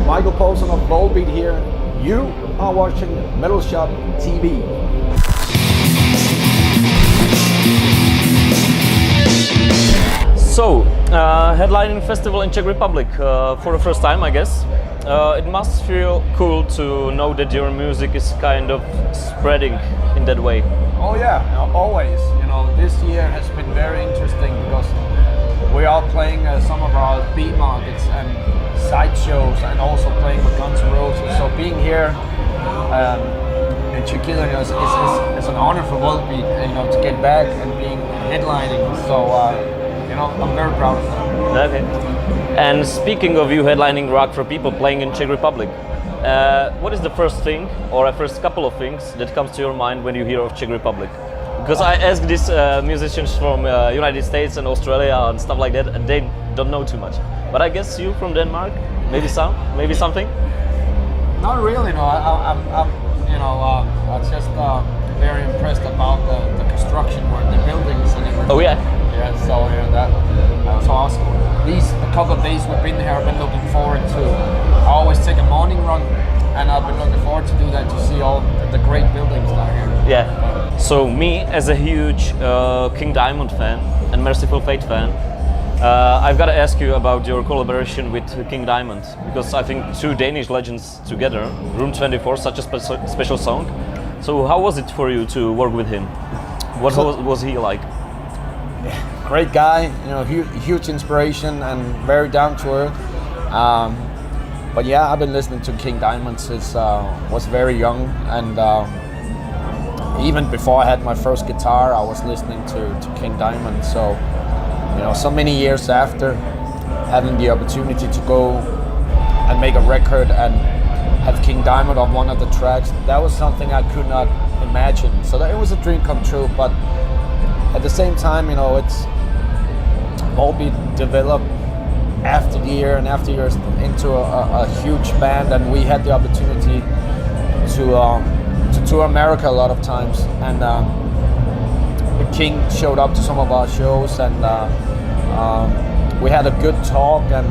Michael Poulsen of Volbeat here. You are watching Metal Shop TV. So, headlining festival in Czech Republic for the first time, I guess. It must feel cool to know that your music is kind of spreading in that way. Oh yeah, always. This year has been very interesting because we are playing some of our B markets and side shows, and also playing with Guns N' Roses. So being here in Czechia is an honor for Volbeat, to get back and being headlining. So I'm very proud of that. Okay. And speaking of you headlining Rock for People, playing in Czech Republic, what is the first thing, or a first couple of things that comes to your mind when you hear of Czech Republic? Because I asked these musicians from United States and Australia and stuff like that, and they don't know too much. But I guess you from Denmark, maybe something. Not really, no. I'm just very impressed about the construction work, the buildings and everything. Oh yeah. Yeah. So that's awesome. A couple of days we've been here, I've been looking forward to. I always take a morning run, and I've been looking forward to do that, to see all the great buildings down here. Yeah. So me, as a huge King Diamond fan and Merciful Fate fan, I've got to ask you about your collaboration with King Diamond, because I think two Danish legends together, Room 24, such a special song. So how was it for you to work with him? What was he like? Great guy, huge inspiration and very down to earth. But yeah, I've been listening to King Diamond since was very young, and even before I had my first guitar, I was listening to King Diamond. So so many years after, having the opportunity to go and make a record and have King Diamond on one of the tracks, that was something I could not imagine. So it was a dream come true. But at the same time, it's Volbeat developed after years into a huge band, and we had the opportunity to tour America a lot of times, and King showed up to some of our shows, and we had a good talk, and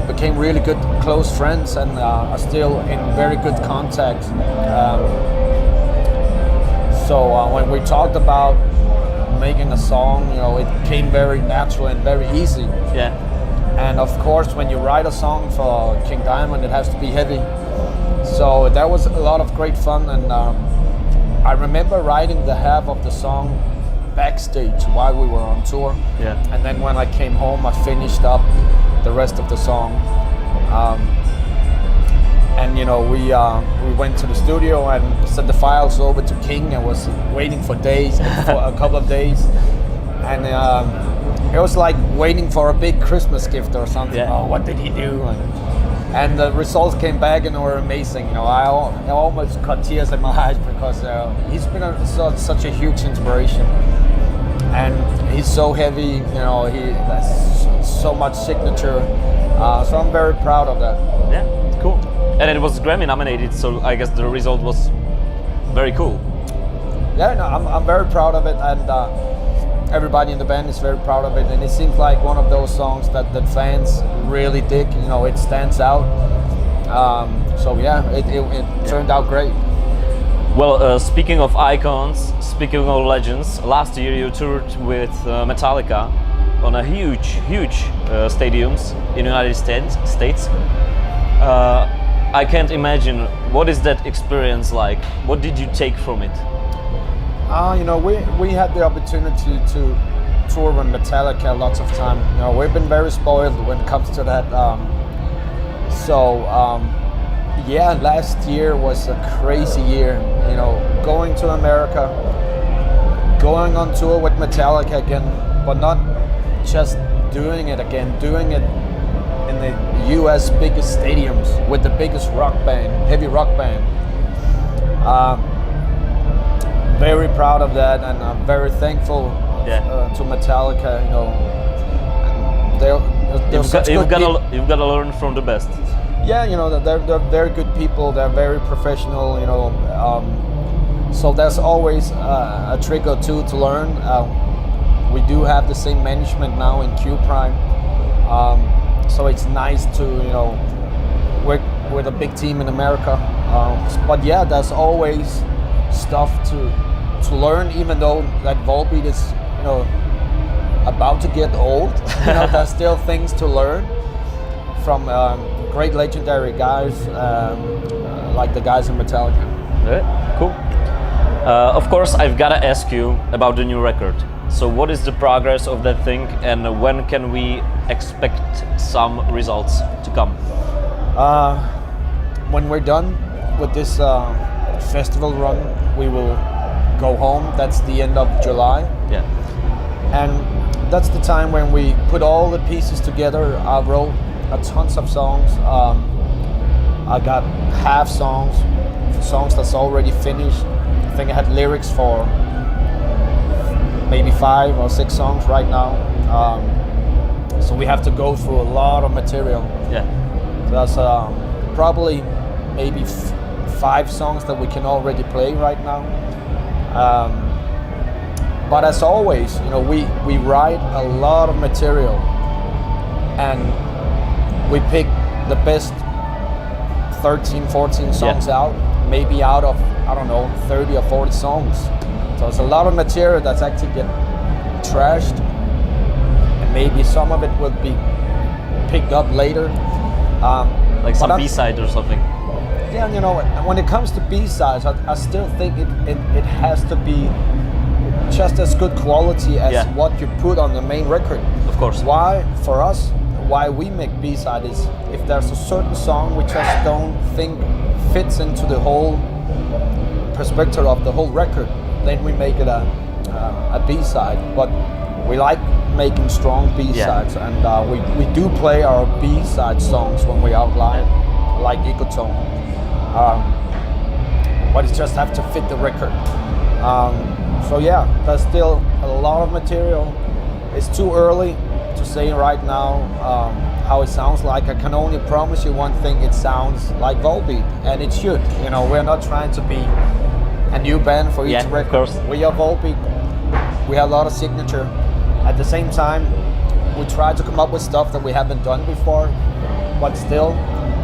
became really good close friends, and are still in very good contact. So when we talked about making a song, it came very natural and very easy. Yeah. And of course, when you write a song for King Diamond, it has to be heavy. So that was a lot of great fun, and I remember writing the half of the song backstage while we were on tour. Yeah. And then when I came home, I finished up the rest of the song. And we went to the studio and sent the files over to King, and was waiting for days, for a couple of days, and it was like waiting for a big Christmas gift or something. Yeah. Oh, what did he do? And the results came back and were amazing. I almost got tears in my eyes, because he's been such a huge inspiration, and he's so heavy. He has so much signature. So I'm very proud of that. Yeah, cool. And it was Grammy nominated, so I guess the result was very cool. Yeah, no, I'm very proud of it, and everybody in the band is very proud of it. And it seems like one of those songs that fans really dig. It stands out. So yeah, it turned out great. Well, speaking of icons, speaking of legends, last year you toured with Metallica on a huge stadiums in the United States. I can't imagine, what is that experience like? What did you take from it? We had the opportunity to tour with Metallica lots of time. We've been very spoiled when it comes to that. Yeah, last year was a crazy year. Going to America, going on tour with Metallica again, but not just doing it again, doing it in the US biggest stadiums with the biggest heavy rock band. Very proud of that, and I'm very thankful to Metallica. You've got to learn from the best. Yeah, they're very good people. They're very professional. So there's always a trick or two to learn. We do have the same management now in Q Prime. So it's nice to, we're with a big team in America. But yeah, there's always stuff to learn, even though that Volbeat is, you know, about to get old. You know, there's still things to learn from great legendary guys like the guys in Metallica. Yeah, cool. Of course, I've gotta ask you about the new record. So what is the progress of that thing, and when can we expect some results to come? When we're done with this festival run, we will go home. That's the end of July. Yeah. And that's the time when we put all the pieces together. I wrote a tons of songs. I got half songs that's already finished. I think I had lyrics for maybe 5 or 6 songs right now. So we have to go through a lot of material. Yeah. There's probably maybe 5 songs that we can already play right now. But as always, you know, we write a lot of material and we pick the best 13, 14 songs out, maybe out of, I don't know, 30 or 40 songs. So it's a lot of material that's actually get trashed, and maybe some of it will be picked up later. Like some B-side or something. Yeah, you know, when it comes to B-sides, I still think it has to be just as good quality as what you put on the main record. Of course. Why, for us, why we make B-side is if there's a certain song we just don't think fits into the whole perspective of the whole record, then we make it a B-side. But we like making strong B-sides, and we do play our B-side songs when we outline, like Ecotone. But it just have to fit the record. So yeah, there's still a lot of material. It's too early to say right now how it sounds like. I can only promise you one thing: it sounds like Volbeat, and it should. You know, we're not trying to be a new band for each record. Of course. We are Volbeat. We have a lot of signature. At the same time, we try to come up with stuff that we haven't done before, but still,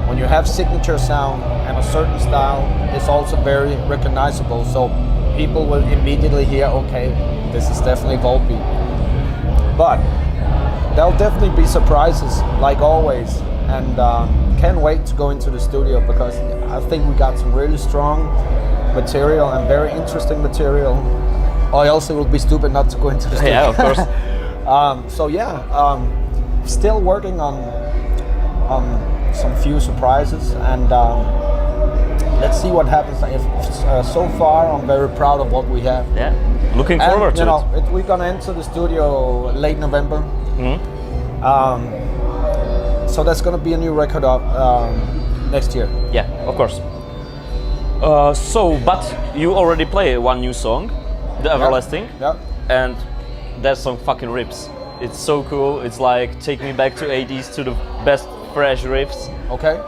when you have signature sound and a certain style, it's also very recognizable. So people will immediately hear, okay, this is definitely Volbeat. But there'll definitely be surprises, like always, and can't wait to go into the studio, because I think we got some really strong material and very interesting material. Or else it would be stupid not to go into the studio. Yeah, of course. So yeah, still working on some few surprises, and let's see what happens. So far, I'm very proud of what we have. Yeah, looking forward to it. We're gonna enter the studio late November. So that's gonna be a new record up next year. Yeah, of course. But you already play one new song, The Everlasting. Yeah. And that song fucking rips. It's so cool. It's like take me back to 80s to the best fresh riffs. Okay.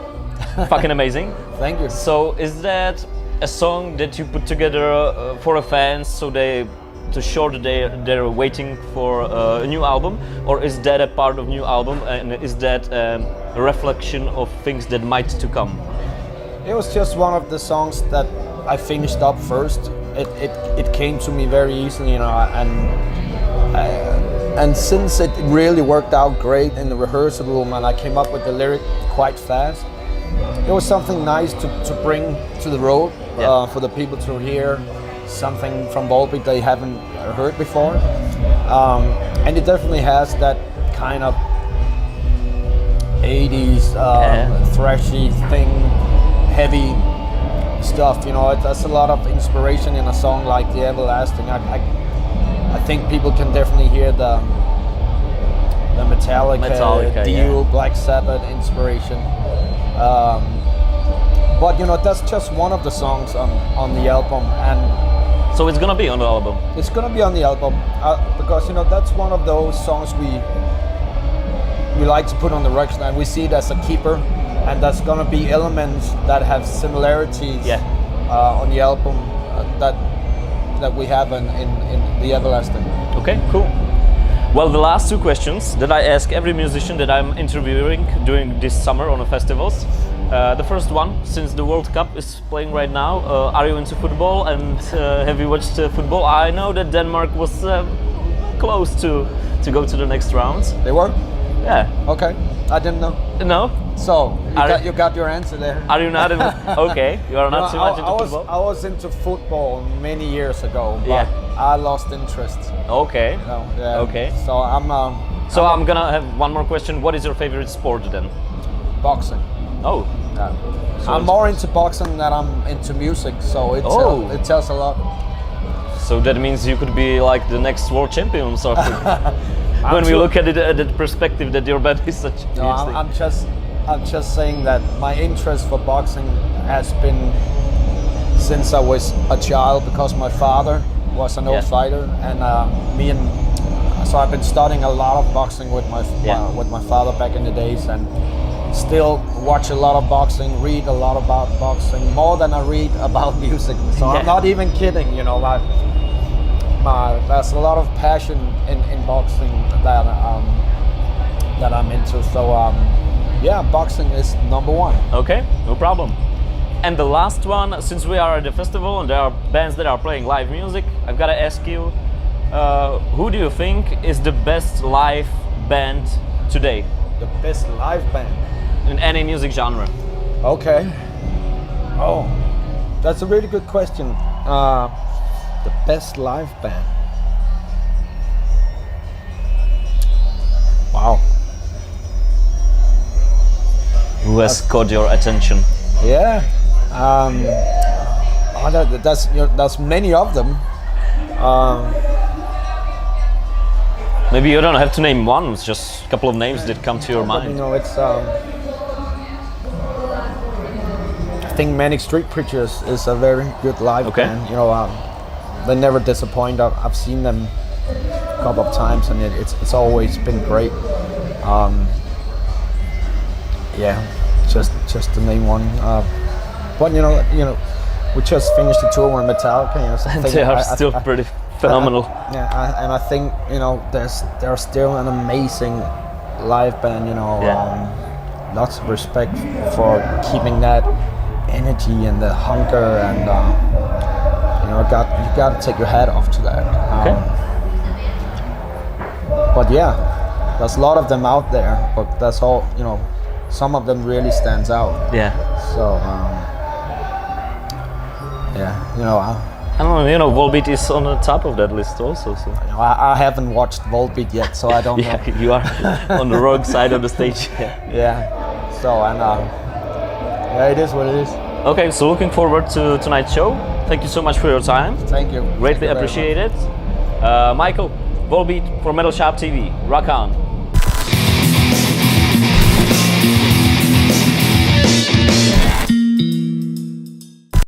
Fucking amazing. Thank you. So is that a song that you put together for the fans, so to show that they're waiting for a new album, or is that a part of new album, and is that a reflection of things that might to come? It was just one of the songs that I finished up first. It came to me very easily, you know, and since it really worked out great in the rehearsal room, and I came up with the lyric quite fast, it was something nice to bring to the road for the people to hear something from Volbeat they haven't heard before, and it definitely has that kind of 80s thrashy thing, heavy stuff. You know, there's a lot of inspiration in a song like The Everlasting. I think people can definitely hear the Metallica, Dio, Black Sabbath inspiration. But you know, that's just one of the songs on the album, and so it's gonna be on the album. It's gonna be on the album because, you know, that's one of those songs we like to put on the record, and we see it as a keeper, and that's gonna be elements that have similarities on the album that we have in The Everlasting. Okay, cool. Well, the last two questions that I ask every musician that I'm interviewing during this summer on the festivals. The first one, since the World Cup is playing right now. Are you into football, and have you watched football? I know that Denmark was close to go to the next rounds. They were? Yeah. Okay, I didn't know. No? So, you got your answer there. Are you not? Okay, you are not too much into football? I was into football many years ago, but Yeah. I lost interest. Okay. You know, yeah. Okay. So I'm gonna have one more question. What is your favorite sport then? boxing. Oh. Yeah. So I'm more into boxing than I'm into music, so it tells a lot. So that means you could be like the next world champion or something. When we look at it at the perspective that your band is such a No, huge thing. I'm just saying that my interest for boxing has been since I was a child, because my father was an old fighter, and so I've been studying a lot of boxing with my father back in the days, and still watch a lot of boxing, read a lot about boxing, more than I read about music. So I'm not even kidding, you know. There's a lot of passion in boxing that I'm into. So boxing is number one. Okay, no problem. And the last one, since we are at the festival and there are bands that are playing live music, I've got to ask you, who do you think is the best live band today? The best live band? In any music genre. Okay. Oh, that's a really good question. The best live band. Wow. Who has caught your attention? Yeah. There's many of them. Maybe you don't have to name one. It's just a couple of names that come to your mind. You know, it's. I think Manic Street Preachers is a very good live band. You know, they never disappoint. I've seen them a couple of times, and it's always been great. Just to name one. But you know, we just finished the tour with Metallica. You know, so They are still pretty phenomenal. And I think, you know, they're still an amazing live band. You know, lots of respect for keeping that energy and the hunger, and you know, you got to take your hat off to that. But yeah, there's a lot of them out there, but that's all. You know, some of them really stands out. Yeah. So you know. I don't know, you know, Volbeat is on the top of that list also. So. I haven't watched Volbeat yet, so I don't know. You are on the wrong side of the stage. So, and it is what it is. Okay, so looking forward to tonight's show. Thank you so much for your time. Thank you. Greatly appreciate it. Michael, Volbeat for Metal Sharp TV. Rock on.